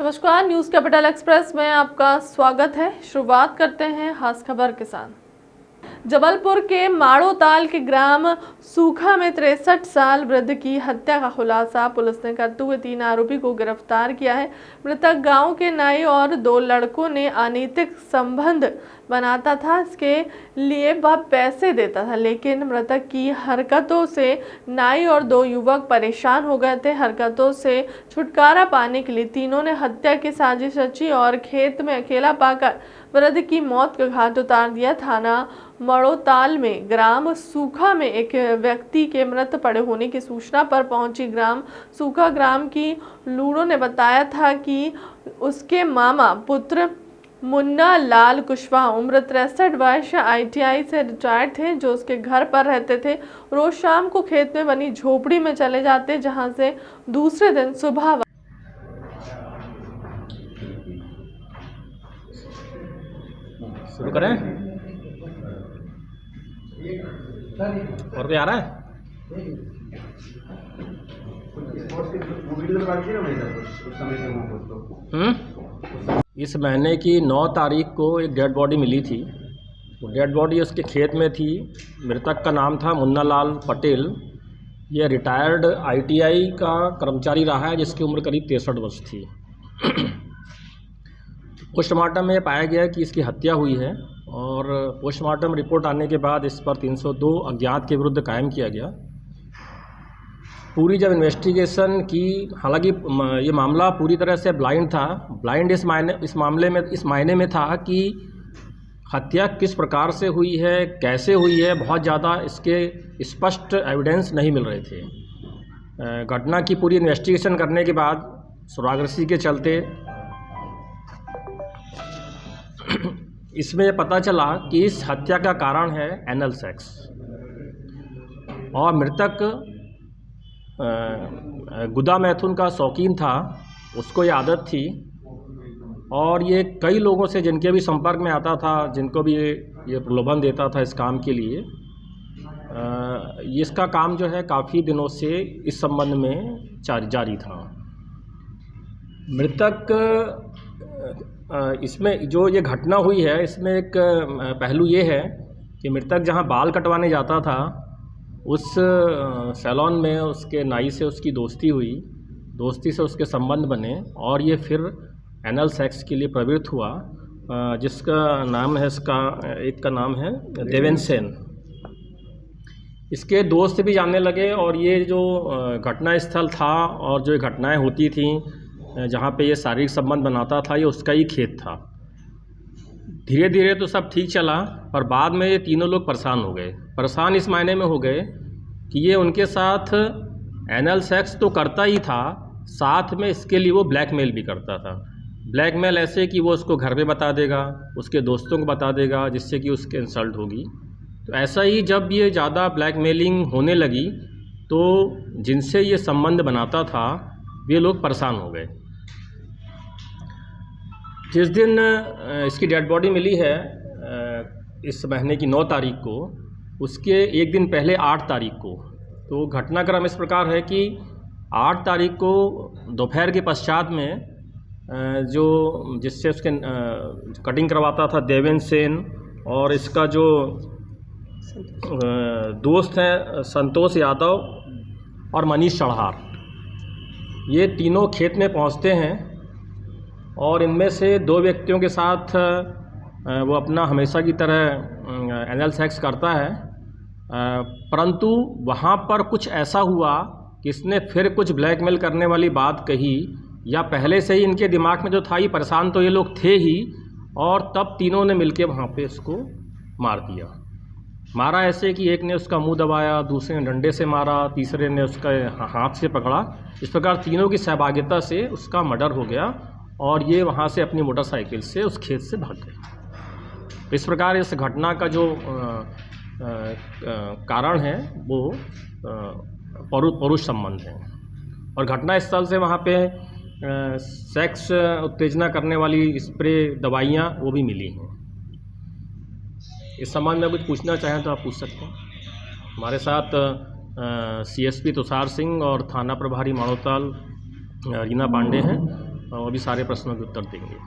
नमस्कार, news capital express में आपका स्वागत है। शुरुआत करते हैं खास खबर के साथ। जबलपुर के माड़ोताल के ग्राम सूखा में 63 साल वृद्ध की हत्या का खुलासा पुलिस ने करते हुए 3 आरोपी को गिरफ्तार किया है। मृतक गांव के नाई और 2 लड़कों ने अनैतिक संबंध बनाता था, इसके लिए वह पैसे देता था, लेकिन मृतक की हरकतों से नाई और 2 युवक परेशान हो गए थे। हरकतों से छुटकारा पाने के लिए तीनों ने हत्या की साजिश रची और खेत में अकेला पाकर वृद्ध की मौत का घाट उतार दिया। थाना माड़ोताल में ग्राम सूखा में एक व्यक्ति के मृत पड़े होने की सूचना पर पहुंची ग्राम सूखा ग्राम की लूड़ो ने बताया था कि उसके मामा पुत्र मुन्ना लाल कुशवाहा उम्र 63 वर्ष ITI से रिटायर्ड थे, जो उसके घर पर रहते थे। रोज शाम को खेत में बनी झोपड़ी में चले जाते, जहां से दूसरे दिन सुबह शुरू करें और क्या आ रहा है। इस महीने की 9 तारीख को एक डेड बॉडी मिली थी। वो डेड बॉडी उसके खेत में थी। मृतक का नाम था मुन्ना लाल पटेल। ये रिटायर्ड ITI का कर्मचारी रहा है, जिसकी उम्र करीब 63 वर्ष थी। पोस्टमार्टम में पाया गया कि इसकी हत्या हुई है और पोस्टमार्टम रिपोर्ट आने के बाद इस पर 302 अज्ञात के विरुद्ध कायम किया गया। पूरी जब इन्वेस्टिगेशन की, हालांकि ये मामला पूरी तरह से ब्लाइंड था। ब्लाइंड इस मायने में था कि हत्या किस प्रकार से हुई है, कैसे हुई है, बहुत ज़्यादा इसके स्पष्ट एविडेंस नहीं मिल रहे थे। घटना की पूरी इन्वेस्टिगेशन करने के बाद सुरागरसी के चलते इसमें पता चला कि इस हत्या का कारण है एनल सेक्स और मृतक गुदा मैथुन का शौकीन था। उसको ये आदत थी और ये कई लोगों से जिनके भी संपर्क में आता था, जिनको भी ये प्रलोभन देता था इस काम के लिए। इसका काम जो है काफ़ी दिनों से इस संबंध में जारी था। मृतक इसमें जो ये घटना हुई है, इसमें एक पहलू ये है कि मृतक जहां बाल कटवाने जाता था, उस सैलून में उसके नाई से उसकी दोस्ती हुई। दोस्ती से उसके संबंध बने और ये फिर एनल सेक्स के लिए प्रवृत्त हुआ। जिसका नाम है, एक का नाम है देवेंद्र सेन। इसके दोस्त भी जानने लगे और ये जो घटना स्थल था और जो घटनाएं होती थीं जहाँ पे ये शारीरिक संबंध बनाता था, ये उसका ही खेत था। धीरे धीरे तो सब ठीक चला, पर बाद में ये तीनों लोग परेशान हो गए। परेशान इस मायने में हो गए कि ये उनके साथ एनल सेक्स तो करता ही था, साथ में इसके लिए वो ब्लैकमेल भी करता था। ब्लैकमेल ऐसे कि वो उसको घर में बता देगा, उसके दोस्तों को बता देगा, जिससे कि उसके इंसल्ट होगी। तो ऐसा ही जब ये ज़्यादा ब्लैकमेलिंग होने लगी तो जिनसे ये संबंध बनाता था वे लोग परेशान हो गए। जिस दिन इसकी डेड बॉडी मिली है इस महीने की 9 तारीख को, उसके एक दिन पहले 8 तारीख को, तो घटनाक्रम इस प्रकार है कि 8 तारीख को दोपहर के पश्चात में जो जिससे उसके कटिंग करवाता था देवेंद्र सेन और इसका जो दोस्त हैं संतोष यादव और मनीष चढ़ार, ये तीनों खेत में पहुंचते हैं और इनमें से 2 व्यक्तियों के साथ वो अपना हमेशा की तरह एनल सेक्स करता है। परंतु वहाँ पर कुछ ऐसा हुआ कि इसने फिर कुछ ब्लैकमेल करने वाली बात कही, या पहले से ही इनके दिमाग में जो था, ये परेशान तो ये लोग थे ही, और तब तीनों ने मिलके वहाँ पे इसको मार दिया। मारा ऐसे कि एक ने उसका मुंह दबाया, दूसरे ने डंडे से मारा, तीसरे ने उसका हाथ से पकड़ा। इस प्रकार तीनों की सहभागिता से उसका मर्डर हो गया और ये वहाँ से अपनी मोटरसाइकिल से उस खेत से भाग गए। इस प्रकार इस घटना का जो कारण है वो परुष संबंध है और घटना स्थल से वहाँ पे सेक्स उत्तेजना करने वाली स्प्रे दवाइयाँ वो भी मिली हैं। इस संबंध में कुछ पूछना चाहें तो आप पूछ सकते हैं। हमारे साथ CSP तुषार सिंह और थाना प्रभारी माड़ोताल रीना पांडे हैं। वो भी सारे प्रश्नों के उत्तर देंगे।